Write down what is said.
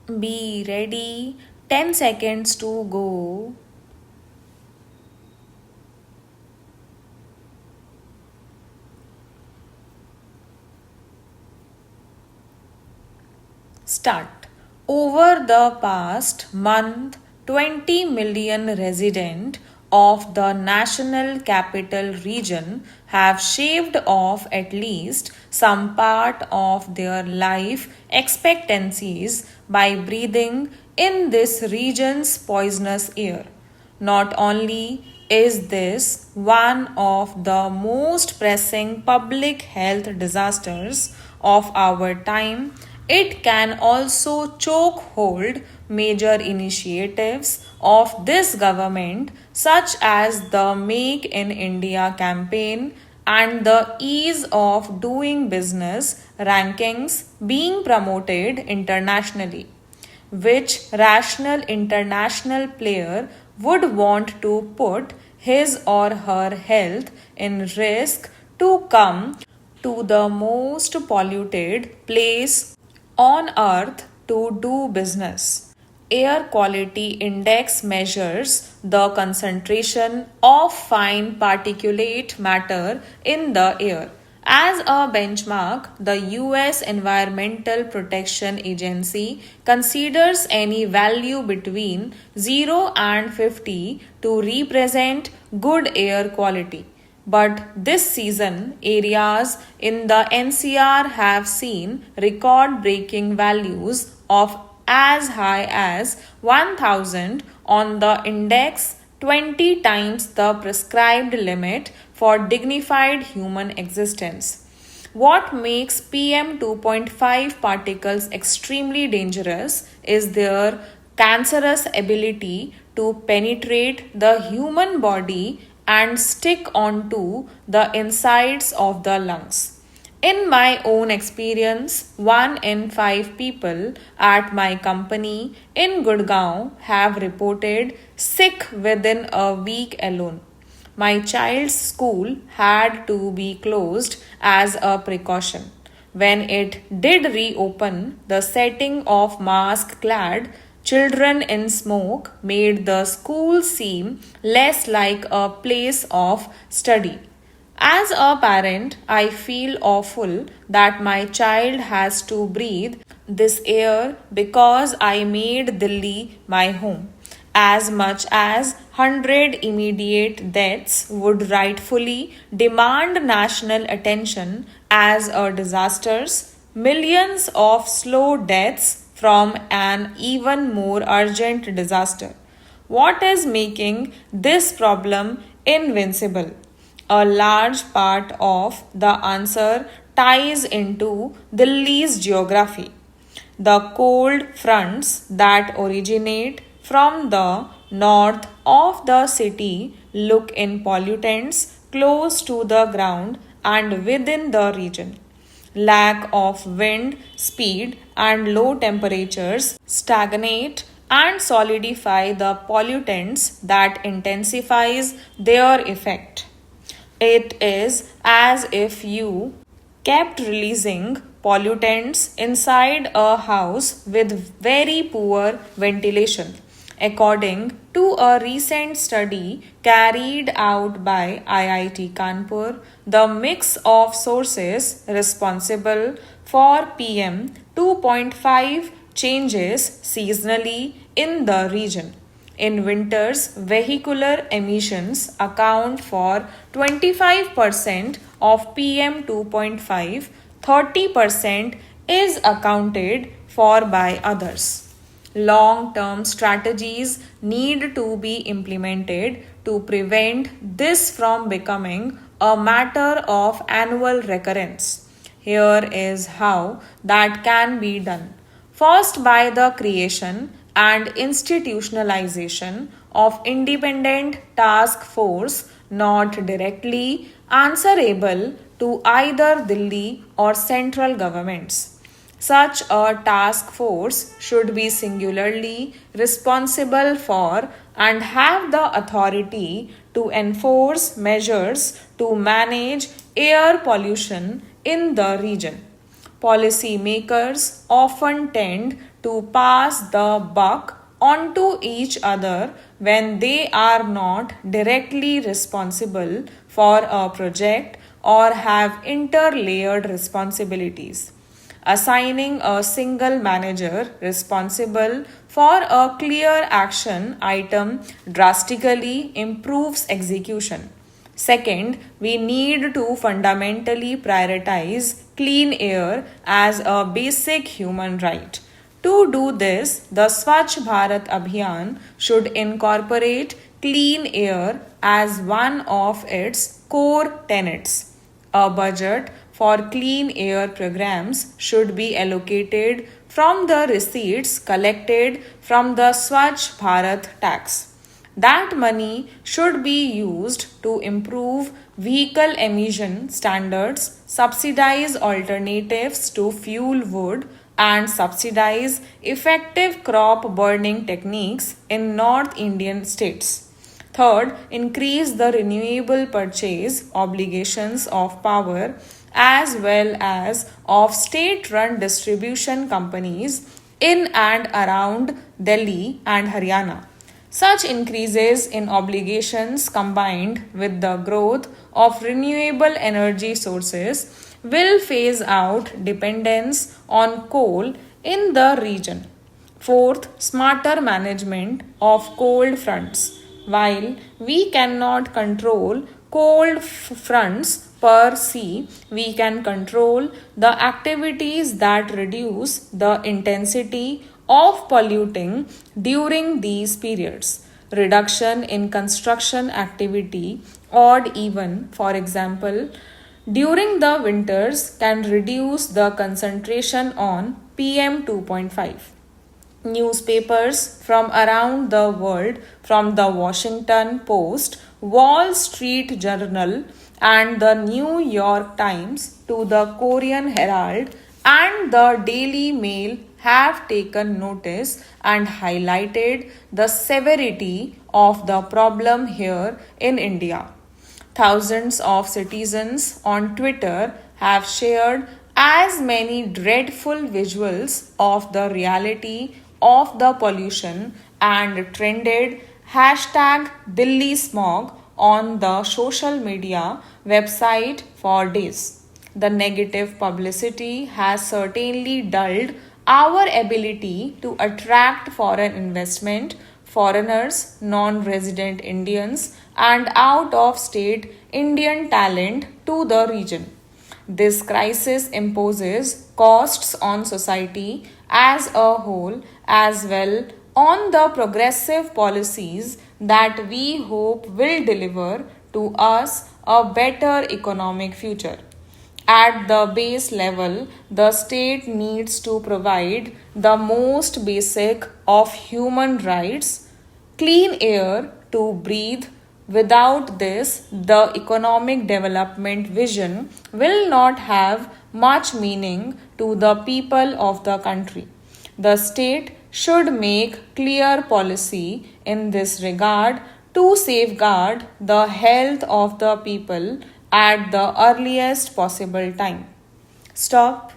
Be ready. 10 seconds to go. Start. Over the past month, 20 million residents of the National Capital Region have shaved off at least some part of their life expectancies by breathing in this region's poisonous air. Not only is this one of the most pressing public health disasters of our time, it can also choke hold major initiatives of this government, such as the Make in India campaign and the ease of doing business rankings being promoted internationally. Which rational international player would want to put his or her health in risk to come to the most polluted place on earth to do business? Air quality index measures the concentration of fine particulate matter in the air. As a benchmark, the US Environmental Protection Agency considers any value between 0 and 50 to represent good air quality. But this season, areas in the NCR have seen record breaking values of as high as 1000 on the index, 20 times the prescribed limit for dignified human existence. What makes PM 2.5 particles extremely dangerous is their cancerous ability to penetrate the human body and stick onto the insides of the lungs. In my own experience, 1 in 5 people at my company in Gurgaon have reported sick within a week alone. My child's school had to be closed as a precaution. When it did reopen, the setting of mask clad children in smoke made the school seem less like a place of study. As a parent, I feel awful that my child has to breathe this air because I made Delhi my home. As much as 100 immediate deaths would rightfully demand national attention as a disasters, millions of slow deaths from an even more urgent disaster. What is making this problem invincible? A large part of the answer ties into Delhi's geography. The cold fronts that originate from the north of the city look in pollutants close to the ground and within the region. Lack of wind speed and low temperatures stagnate and solidify the pollutants that intensifies their effect. It is as if you kept releasing pollutants inside a house with very poor ventilation. According to a recent study carried out by IIT Kanpur, the mix of sources responsible for PM 2.5 changes seasonally in the region. In winters, vehicular emissions account for 25% of PM 2.5, 30% is accounted for by others. Long term strategies need to be implemented to prevent this from becoming a matter of annual recurrence. Here is how that can be done. First, by the creation and institutionalization of independent task force not directly answerable to either Delhi or central governments. Such a task force should be singularly responsible for and have the authority to enforce measures to manage air pollution in the region. Policymakers often tend to pass the buck onto each other when they are not directly responsible for a project or have interlayered responsibilities. Assigning a single manager responsible for a clear action item drastically improves execution. Second, we need to fundamentally prioritize clean air as a basic human right. To do this, the Swachh Bharat Abhiyan should incorporate clean air as one of its core tenets. A budget for clean air programs should be allocated from the receipts collected from the Swachh Bharat tax. That money should be used to improve vehicle emission standards, subsidize alternatives to fuel wood, and subsidize effective crop burning techniques in North Indian states. Third, increase the renewable purchase obligations of power as well as of state run distribution companies in and around Delhi and Haryana. Such increases in obligations combined with the growth of renewable energy sources will phase out dependence on coal in the region. Fourth, smarter management of cold fronts. While we cannot control cold fronts per se, we can control the activities that reduce the intensity of polluting during these periods. Reduction in construction activity, odd even, for example, during the winters can reduce the concentration on PM 2.5. Newspapers from around the world, from the Washington Post, Wall Street Journal, and the New York Times to the Korean Herald and the Daily Mail, have taken notice and highlighted the severity of the problem here in India. Thousands of citizens on Twitter have shared as many dreadful visuals of the reality of the pollution and trended hashtag Delhi smog on the social media website for days. The negative publicity has certainly dulled our ability to attract foreign investment, foreigners, non resident Indians, and out of state Indian talent to the region. This crisis imposes costs on society as a whole as well on the progressive policies that we hope will deliver to us a better economic future. At the base level, the state needs to provide the most basic of human rights, clean air to breathe. Without this, the economic development vision will not have much meaning to the people of the country. The state should make clear policy in this regard to safeguard the health of the people at the earliest possible time. Stop.